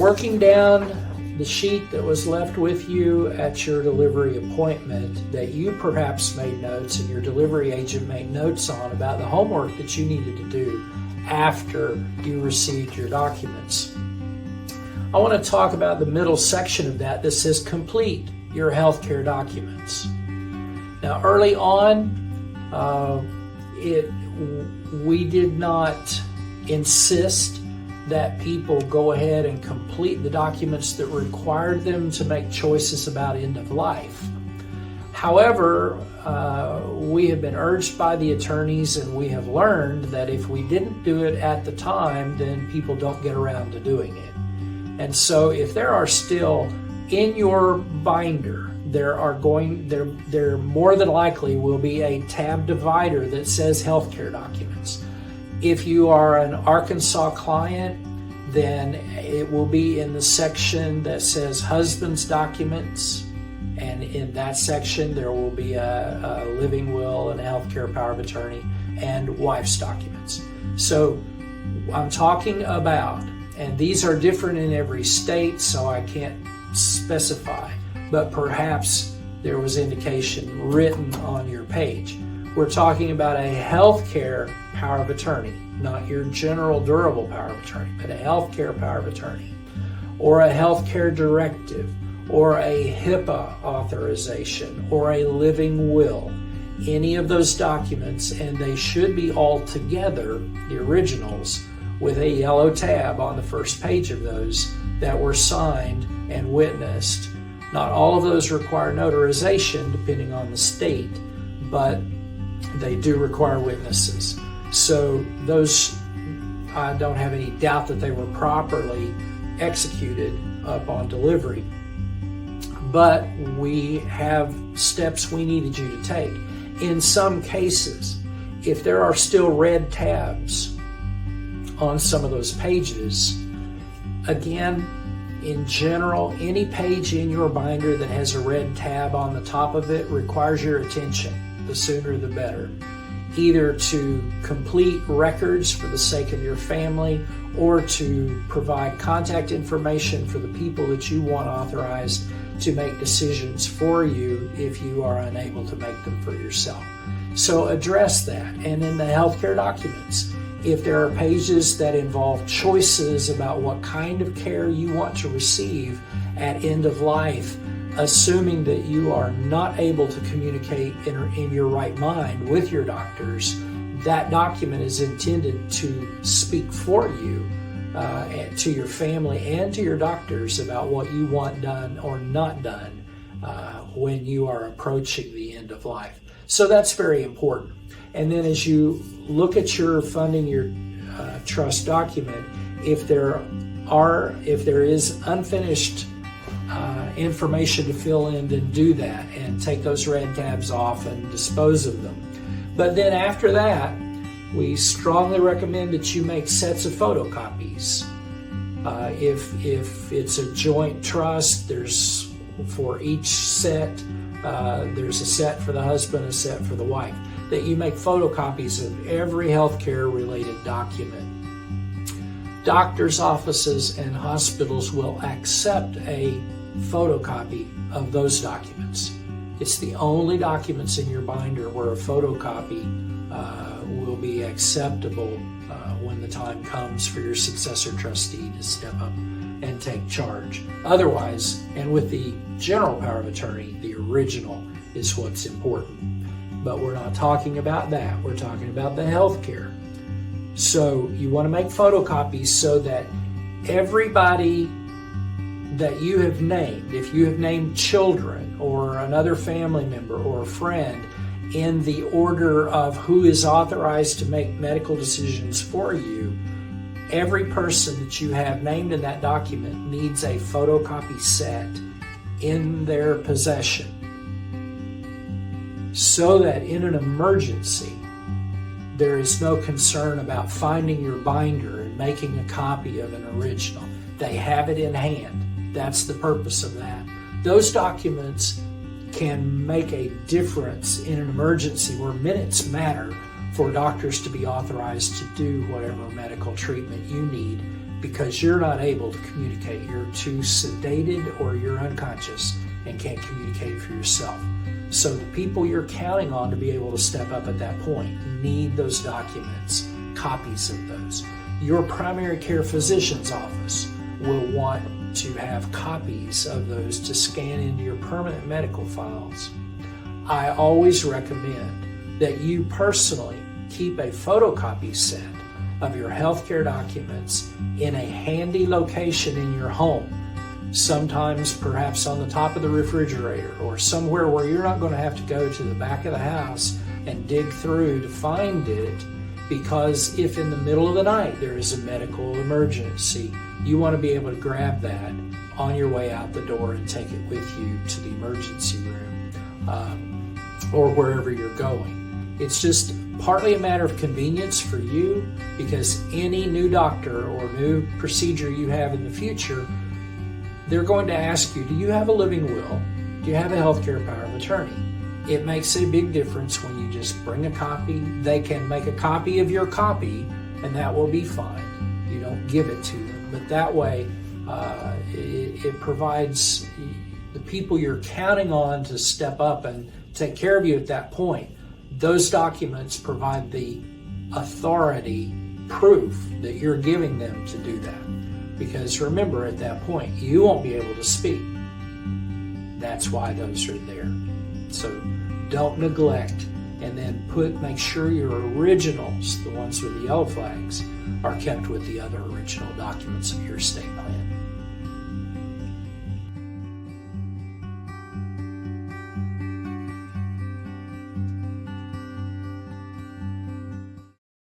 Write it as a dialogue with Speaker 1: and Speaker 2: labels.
Speaker 1: working down the sheet that was left with you at your delivery appointment that you perhaps made notes and your delivery agent made notes on about the homework that you needed to do after you received your documents. I want to talk about the middle section of that says complete your healthcare documents. Now, early on, we did not insist that people go ahead and complete the documents that required them to make choices about end of life. However, we have been urged by the attorneys, and we have learned that if we didn't do it at the time, then people don't get around to doing it. And so if there are still in your binder, there more than likely will be a tab divider that says healthcare documents. If you are an Arkansas client, then it will be in the section that says husband's documents, and in that section there will be a living will and a healthcare power of attorney and wife's documents. So I'm talking about, and these are different in every state, so I can't specify, but perhaps there was indication written on your page. We're talking about a healthcare power of attorney, not your general durable power of attorney, but a healthcare power of attorney, or a healthcare directive, or a HIPAA authorization, or a living will. Any of those documents, and they should be all together, the originals, with a yellow tab on the first page of those that were signed and witnessed. Not all of those require notarization, depending on the state, but they do require witnesses. So those, I don't have any doubt that they were properly executed upon delivery. But we have steps we needed you to take. In some cases, if there are still red tabs on some of those pages, again, in general, any page in your binder that has a red tab on the top of it requires your attention. The sooner the better. Either to complete records for the sake of your family, or to provide contact information for the people that you want authorized to make decisions for you if you are unable to make them for yourself. So address that. And in the healthcare documents, if there are pages that involve choices about what kind of care you want to receive at end of life, assuming that you are not able to communicate in your right mind with your doctors, that document is intended to speak for you, to your family and to your doctors about what you want done or not done when you are approaching the end of life. So that's very important. And then as you look at your funding your trust document, if there is unfinished information to fill in, then do that and take those red tabs off and dispose of them. But then after that, we strongly recommend that you make sets of photocopies. If it's a joint trust, there's for each set, there's a set for the husband, a set for the wife, that you make photocopies of every healthcare related document. Doctors' offices and hospitals will accept a photocopy of those documents. It's the only documents in your binder where a photocopy will be acceptable when the time comes for your successor trustee to step up and take charge. Otherwise, and with the general power of attorney, the original is what's important. But we're not talking about that. We're talking about the healthcare. So you want to make photocopies so that everybody that you have named, if you have named children or another family member or a friend in the order of who is authorized to make medical decisions for you, every person that you have named in that document needs a photocopy set in their possession, so that in an emergency, there is no concern about finding your binder and making a copy of an original. They have it in hand. That's the purpose of that. Those documents can make a difference in an emergency where minutes matter for doctors to be authorized to do whatever medical treatment you need because you're not able to communicate. You're too sedated or you're unconscious and can't communicate for yourself. So the people you're counting on to be able to step up at that point need those documents, copies of those. Your primary care physician's office will want to have copies of those to scan into your permanent medical files. I always recommend that you personally keep a photocopy set of your healthcare documents in a handy location in your home. Sometimes perhaps on the top of the refrigerator or somewhere where you're not going to have to go to the back of the house and dig through to find it, because if in the middle of the night there is a medical emergency, you want to be able to grab that on your way out the door and take it with you to the emergency room or wherever you're going. It's just partly a matter of convenience for you, because any new doctor or new procedure you have in the future, they're going to ask you, do you have a living will? Do you have a healthcare power of attorney? It makes a big difference when you just bring a copy. They can make a copy of your copy, and that will be fine. You don't give it to them. But that way, it provides the people you're counting on to step up and take care of you at that point. Those documents provide the authority, proof that you're giving them to do that. Because remember, at that point, you won't be able to speak. That's why those are there. So don't neglect, and then make sure your originals, the ones with the yellow flags, are kept with the other original documents of your estate plan.